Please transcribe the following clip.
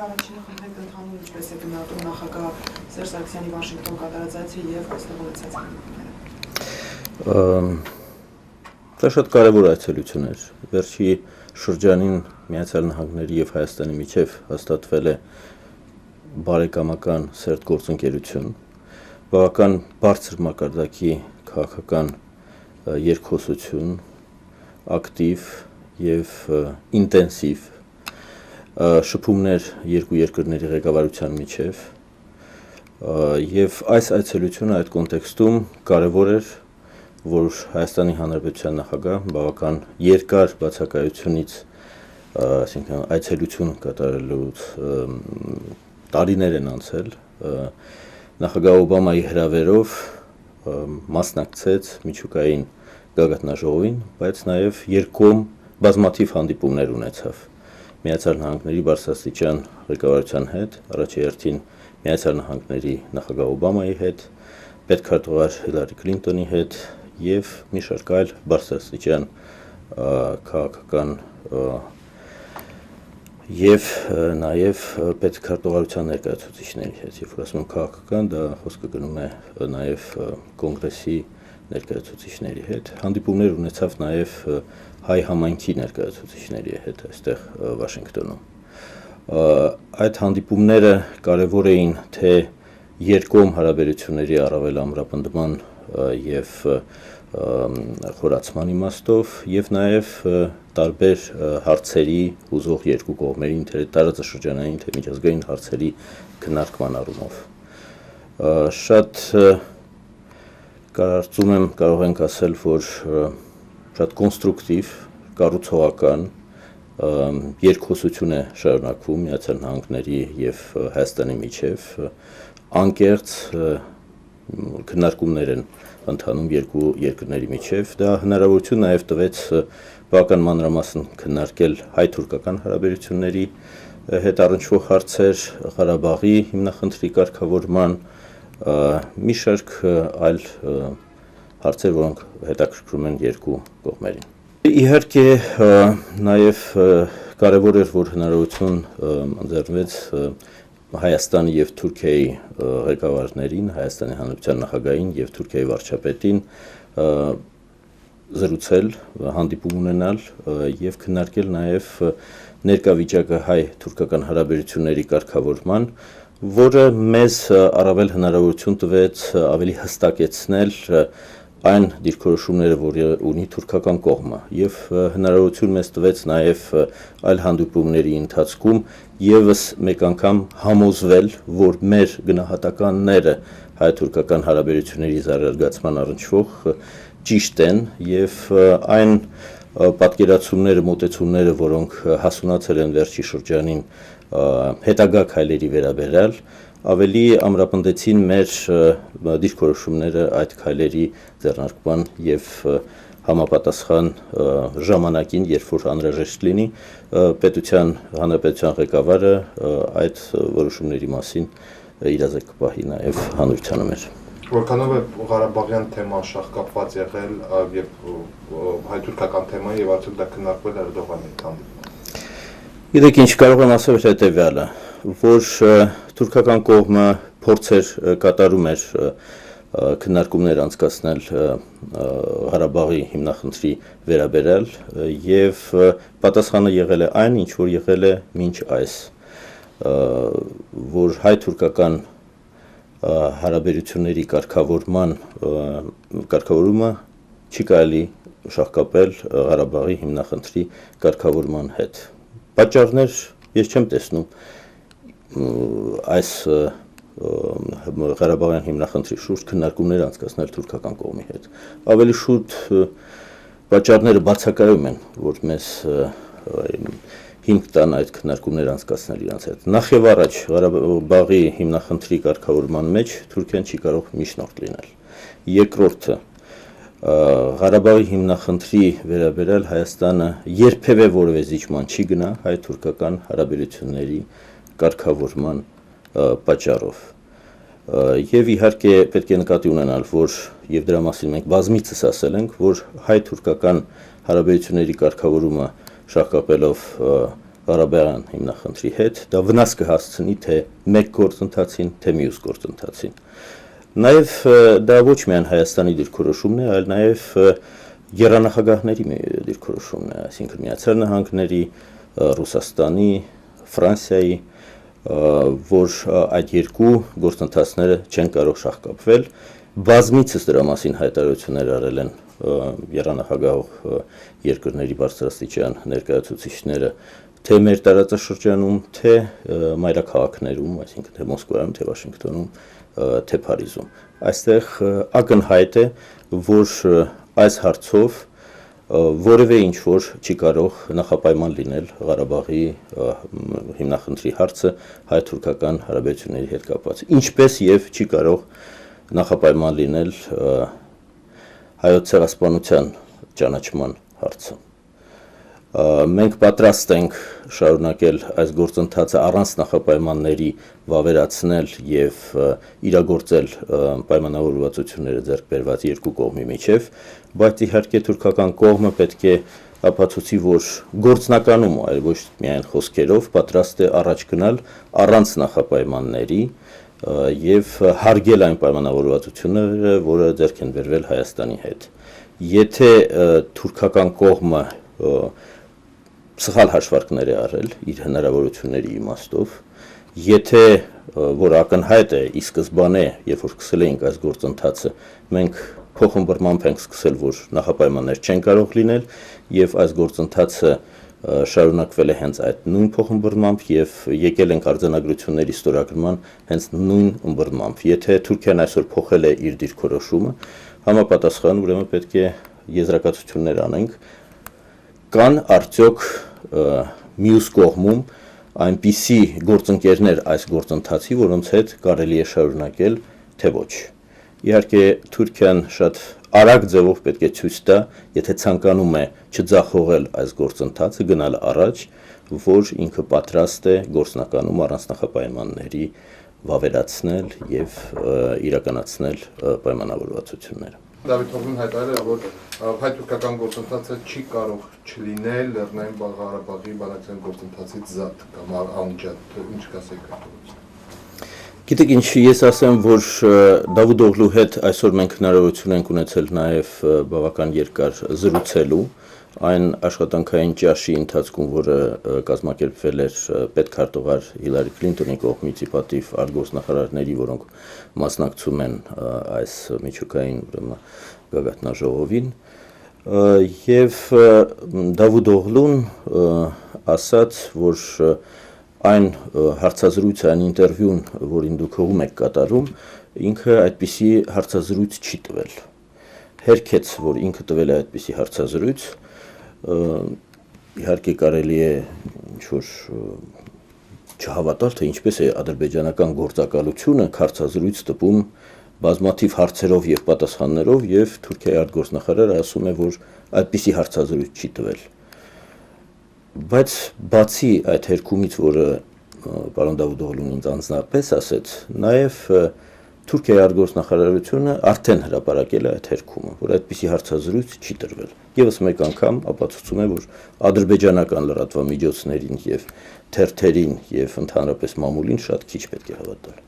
առաջինը խնդրենք ընդհանուր ինչպես է գնահատում նախագահ Սերժ Սարգսյանի Վաշինգտոն կատարած այցը եւ այստեղ ունեցած հանդիպումները։ Դա շատ կարևոր այցելություն էր։ Վերջի շրջանին Միացյալ Նահանգների եւ Հայաստանի միջև հաստատվել է բարեկամական սերտ գործընկերություն, բավական բարձր մակարդակի քաղաքական երկխոսություն, ակտիվ եւ ինտենսիվ շփումներ երկու երկրների ղեկավարության միջև եւ այս այցելությունը այդ կոնտեքստում կարևոր էր, որ Հայաստանի Հանրապետության նախագահ բավական երկար բացակայությունից, այսինքն այցելություն կատարելուց տարիներ են անցել, նախագահ Օբամայի հրավերով մասնակցեց միջուկային գագաթնաժողովին, բայց նաեւ երկկողմ բազմաթիվ հանդիպումներ ունեցավ Միացյալ Նահանգների բարձրաստիճան ղեկավարության հետ, առաջի հերթին Միացյալ Նահանգների նախագահ Օբամայի հետ, պետքարտուղար Հիլարի Քլինտոնի հետ եւ մի շարք այլ բարձրաստիճան քաղաքական եւ նաեւ պետքարտուղարության ներկայացուցիչների հետ, երբ որ ասում եմ քաղաքական, դա խոսքը գնում է նաեւ կոնգրեսի ներկայացուցիչների հետ, հանդիպումներ ունեցավ նաեւ հայ համայնքի ներկայացուցիչների հետ այստեղ Վաշինգտոնում։ Այդ հանդիպումները կարևոր էին թե երկկողմ հարաբերությունների առավել ամրապնդման եւ խորացման իմաստով եւ նաեւ տարբեր հարցերի ուզող երկու կողմերին թե տարածաշրջանային թե միջազգային հարցերի քննարկման առումով։ Շատ կարծում եմ կարող ենք ասել, որ շատ կոնստրուկտիվ, կառուցողական երկխոսություն է շարունակվում Միացյալ Նահանգների եւ Հայաստանի միջև, անկեղծ քննարկումներ են ընթանում երկու երկրների միջև, դա հնարավորություն նաեւ տվեց բավական մանրամասն քննարկել հայ-թուրքական հարաբերությունների հետ առնչվող հարցեր, Ղարաբաղի հիմնախնդրի կարգավորման, մի շարք այլ հարցեր, որոնք հետաքրքրում են երկու կողմերին։ Իհարկե նաեւ կարևոր էր, որ հնարավորություն ընձեռվեց Հայաստանի եւ Թուրքիայի ղեկավարներին, Հայաստանի Հանրապետության նախագահին եւ Թուրքիայի վարչապետին զրուցել, հանդիպում ունենալ եւ քննարկել նաեւ ներկա վիճակը հայ-թուրքական հարաբերությունների կարգավորման, որը մեզ առավել հնարավորություն տվեց ավելի հստակեցնել այն դիրքորոշումները, որ ունի թուրքական կողմը եւ հնարավորություն մեզ տվեց նաեւ այլ հանդիպումների ընթացքում եւս մեկ անգամ համոզվել, որ մեր գնահատականները հայ-թուրքական հարաբերությունների զարգացման առնչվող ճիշտ են եւ այն պատկերացումները, մոտեցումները, որոնք հասունացել են վերջի շրջանին հետագա քայլերի վերաբերյալ, ավելի ամրապնդեցին մեր դիրքորոշումները այդ քայլերի ձեռնարկման եւ համապատասխան ժամանակին, երբ որ անհրաժեշտ լինի, հանրապետության ղեկավարը այդ որոշումների մասին իրազեկ կպահի նաեւ հանրությանը մեր։ Որքանով է Ղարաբաղյան թեման շահկապված եղել եւ հայ-թուրքական թեմայի եւ արդյոք դա քննարկվել է Էրդողանի հանդիպումում։ Գիտեք ինչ կարող եմ ասել հետեւյալը, որ թուրքական կողմը փորձեր կատարում էր քննարկումներ անցկացնել Ղարաբաղի հիմնախնդրի վերաբերյալ եւ պատասխանը եղել է այն, ինչ որ եղել է մինչ այս, որ հայ-թուրքական հարաբերությունների կարգավորումը չի կարելի շահկապել Ղարաբաղի հիմնախնդրի կարգավորման հետ։ Պատճառներ ես չեմ տեսնում այս Ղարաբաղյան հիմնախնդրի շուրջ քննարկումներ անցկացնել թուրքական կողմի հետ։ Ավելի շուտ պատճառները բացակայում են, որ մեզ հիմք տան այդ քննարկումներ անցկացնել իրancs հետ։ Նախ եւ առաջ Ղարաբաղի հիմնախնդրի կարգավորման մեջ Թուրքիան չի կարող միջնորդ լինել։ Երկրորդը Ղարաբաղի հիմնախնդրի վերաբերյալ Հայաստանը երբևէ որևէ զիջման չի գնա հայ-թուրքական հարաբերությունների կարգավորման պատճառով։ Եվ իհարկե պետք է նկատի ունենալ, որ եւ դրա մասին մենք բազմիցս ասել ենք, որ հայ-թուրքական հարաբերությունների կարգավորումը շահկապելով Ղարաբաղյան հիմնախնդրի հետ, դա վնաս կհասցնի թե մեկ գործընթացին, թե մյուս գործընթացին։ Նաև դա ոչ միայն Հայաստանի դիրքորոշումն է, այլ նաև եռանախագահների դիրքորոշումն է, այսինքն Միացյալ Նահանգների, Ռուսաստանի, Ֆրանսիայի, որ այդ երկու գործընթացները չեն կարող շահկապվել, բազմիցս դրա մասին հայտարարություններ արել են եռանախագահող երկրների բարձրաստիճան ներկայացուցիչները, թե մեր տարածաշրջանում, թե մայրաքաղաքներում, այսինքն թե Մոսկվայում, թե Վաշինգտոնում, թե Փարիզում։ Այստեղ ակնհայտ է, որ այս հարցով որևէ ինչ-որ չի կարող նախապայման լինել Ղարաբաղի հիմնախնդրի հարցը հայ-թուրքական հարաբերությունների հետ կապված, ինչպես եւ չի կարող նախապայման լինել հայոց ցեղասպանության ճանաչման հարցը։ Մենք պատրաստ ենք շարունակել այս գործընթացը առանց նախապայմանների վավերացնել եւ իրագործել պայմանավորվածությունները ձեռք բերված երկու կողմի միջև, բայց իհարկե թուրքական կողմը պետք է ապացուցի, որ գործնականում, այլ ոչ միայն խոսքերով, պատրաստ է առաջ գնալ առանց նախապայմանների եւ հարգել այն պայմանավորվածությունները, որը ձեռք են բերվել Հայաստանի հետ։ Եթե թուրքական կողմը սխալ հաշվարկներ է արել իր հնարավորությունների իմաստով, եթե որ ակնհայտ է ի սկզբանե, երբ որ սկսել էինք այս գործընթացը, մենք փոխըմբռնմամբ ենք սկսել, որ նախապայմաններ չեն կարող լինել եւ այս գործընթացը շարունակվել է հենց այդ նույն փոխըմբռնմամբ եւ եկել ենք արձանագրությունների ստորագրման հենց նույն ըմբռնմամբ։ Եթե Թուրքիան այսօր փոխել է իր դիրքորոշումը, համապատասխան ուրեմն պետք է եզրակացություններ անենք, կան արդյոք մյուս կողմում այնպիսի գործընկերներ այս գործընթացի, որոնց հետ կարելի է շարունակել, թե ոչ։ Իհարկե Թուրքիան շատ արագ ձևով պետք է ցույց տա, եթե ցանկանում է չձախողել այս գործընթացը, գնալ առաջ, որ ինքը պատրաստ է գործնականում առանց նախապայմանների վավերացնել եւ իրականացնել պայմանավորվածությունները։ Դավիթ Հովին հայտարարել է, որ հայ-թուրքական գործընթացը չի կարող չլինել Լեռնային Ղարաբաղի բանակցային գործընթացից զատ կամ անջատ, ինչ կասեք այդ։ Գիտեք ինչ, ես ասեմ, որ Դավութ Օղլու հետ այսօր մենք հնարավորություն ենք ունեցել նաև բավական երկար զրուցելու այն աշխատանքային ճաշի ընթացքում, որը կազմակերպվել էր պետքարտուղար Հիլարի Քլինտոնի կողմից ի պատիվ արտգործնախարարների, որոնք մասնակցում են այս միջուկային գագաթնաժողովին, եւ Դավութ Օղլուն ասաց, որ այն հարցազրույցը, այն ինտերվյուն, որին դուք հողում եք կատարում, ինքը այդպիսի հարցազրույց չի տվել։ Հերքեց, որ ինքը տվել է այդպիսի հարցազրույց, իհարկե կարելի է ինչ-որ չհավատալ, թե ինչպես է ադրբեջանական գործակալությունը հարցազրույց տպում բազմաթիվ հարցերով եւ պատասխաններով, եւ Թուրքիայի արտգործնախարարը ասում է, որ այդպիսի հարցազրույց չի տվել։ Բայց բացի այդ հերքումից, որը պարոն Դավութ Օղլուն ինձ անձնապես ասեց, նաև Թուրքիայի արտգործնախարարությունը արդեն հրապարակել է այդ հերքումը, որ այդպիսի հարցազրույց չի տրվել։ Եվս մեկ անգամ ապացուցում է, որ ադրբեջանական լրատվամիջոցներին եւ թերթերին եւ ընդհանրապես մամուլին շատ քիչ պետք է հավատալ։